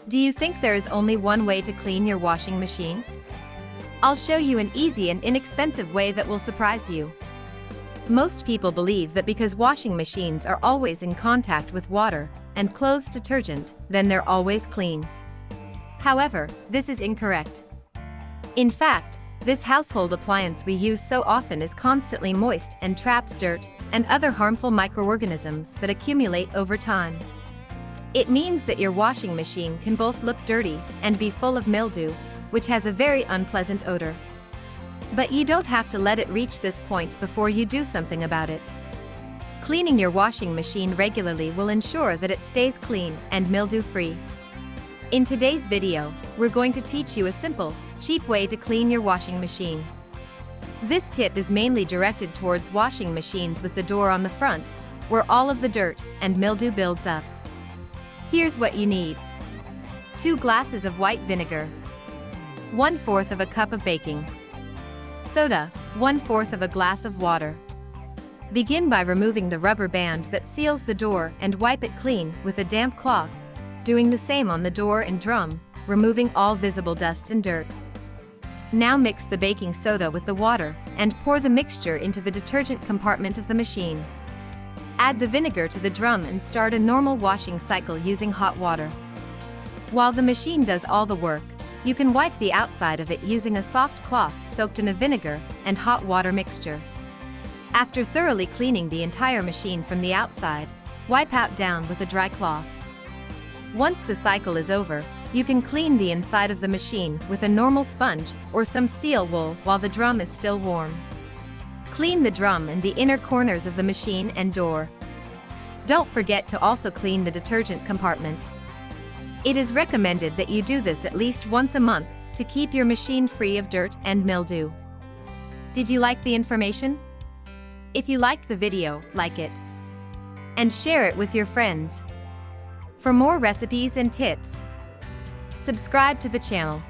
Do you think there is only one way to clean your washing machine? I'll show you an easy and inexpensive way that will surprise you. Most people believe that because washing machines are always in contact with water and clothes detergent, then they're always clean. However, this is incorrect. In fact, this household appliance we use so often is constantly moist and traps dirt and other harmful microorganisms that accumulate over time. It means that your washing machine can both look dirty and be full of mildew, which has a very unpleasant odor. But you don't have to let it reach this point before you do something about it. Cleaning your washing machine regularly will ensure that it stays clean and mildew-free. In today's video, we're going to teach you a simple, cheap way to clean your washing machine. This tip is mainly directed towards washing machines with the door on the front, where all of the dirt and mildew builds up. Here's what you need. 2 glasses of white vinegar. 1/4 of a cup of baking soda, 1/4 of a glass of water. Begin by removing the rubber band that seals the door and wipe it clean with a damp cloth, doing the same on the door and drum, removing all visible dust and dirt. Now mix the baking soda with the water and pour the mixture into the detergent compartment of the machine. Add the vinegar to the drum and start a normal washing cycle using hot water. While the machine does all the work, you can wipe the outside of it using a soft cloth soaked in a vinegar and hot water mixture. After thoroughly cleaning the entire machine from the outside, wipe out down with a dry cloth. Once the cycle is over, you can clean the inside of the machine with a normal sponge or some steel wool while the drum is still warm. Clean the drum and the inner corners of the machine and door. Don't forget to also clean the detergent compartment. It is recommended that you do this at least once a month to keep your machine free of dirt and mildew. Did you like the information? If you liked the video, like it and share it with your friends. For more recipes and tips, subscribe to the channel.